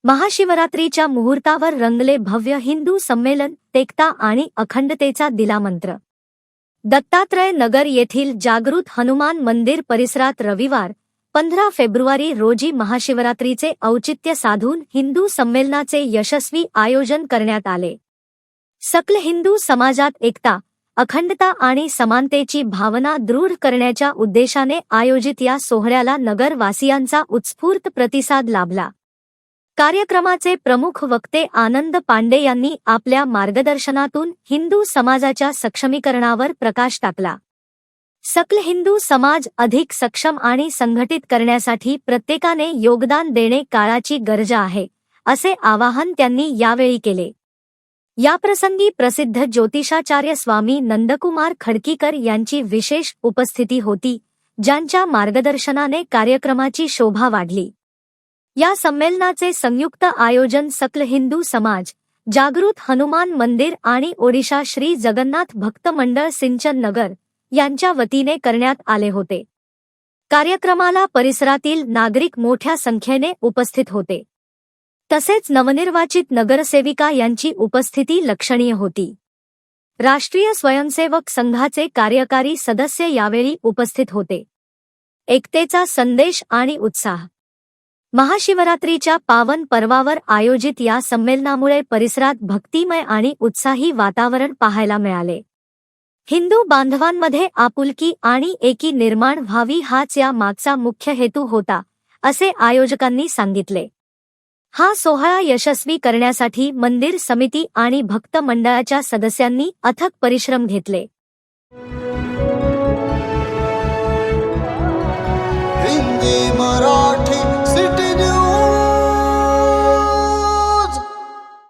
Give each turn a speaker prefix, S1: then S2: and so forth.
S1: महाशिवरात्रीच्या मुहूर्तावर रंगले भव्य हिंदू संमेलन, एकता आणि अखंडतेचा दिला मंत्र। दत्तात्रय नगर येथील जागृत हनुमान मंदिर परिसरात रविवार 15 फेब्रुवारी रोजी महाशिवरात्रीचे औचित्य साधून हिंदू संमेलनाचे यशस्वी आयोजन करण्यात आले। सकल हिंदू समाजात एकता, अखंडता आणि समानतेची भावना दृढ करण्याच्या उद्देशाने आयोजित या सोहळ्याला नगरवासियांचा उत्स्फूर्त प्रतिसाद लाभला। कार्यक्रमाचे प्रमुख वक्ते आनंद पांडे यांनी आपल्या मार्गदर्शनातून हिंदू समाजाच्या सक्षमीकरणावर प्रकाश टाकला। सकल हिंदू समाज अधिक सक्षम आणि संघटित करण्यासाठी प्रत्येकाने योगदान देणे काळाची गरज आहे, असे आवाहन त्यांनी यावेळी केले। याप्रसंगी प्रसिद्ध ज्योतिषाचार्य स्वामी नंदकुमार खडकीकर यांची विशेष उपस्थिती होती, ज्यांच्या मार्गदर्शनाने कार्यक्रमाची शोभा वाढली। या संमेलनाचे संयुक्त आयोजन सकल हिंदू समाज, जागृत हनुमान मंदिर आणि ओडिशा श्री जगन्नाथ भक्त मंडळ सिंचन नगर यांच्या वतीने करण्यात आले होते। कार्यक्रमाला परिसरातील नागरिक मोठ्या संख्येने उपस्थित होते। तसेच नवनिर्वाचित नगरसेविका यांची उपस्थिती लक्षणीय होती। राष्ट्रीय स्वयंसेवक संघाचे कार्यकारी सदस्य यावेळी उपस्थित होते। एकतेचा संदेश आणि उत्साह। महाशिवरात्रीच्या पावन पर्वावर आयोजित या संमेलनामुळे परिसरात भक्तिमय आणि उत्साही वातावरण पाहायला मिळाले। हिंदू बांधवांमध्ये आपुलकी आणि एकी निर्माण व्हावी हाच या मागचा मुख्य हेतू होता, असे आयोजकांनी सांगितले। हा सोहळा यशस्वी करण्यासाठी मंदिर समिती आणि भक्त मंडळाच्या सदस्यांनी अथक परिश्रम घेतले।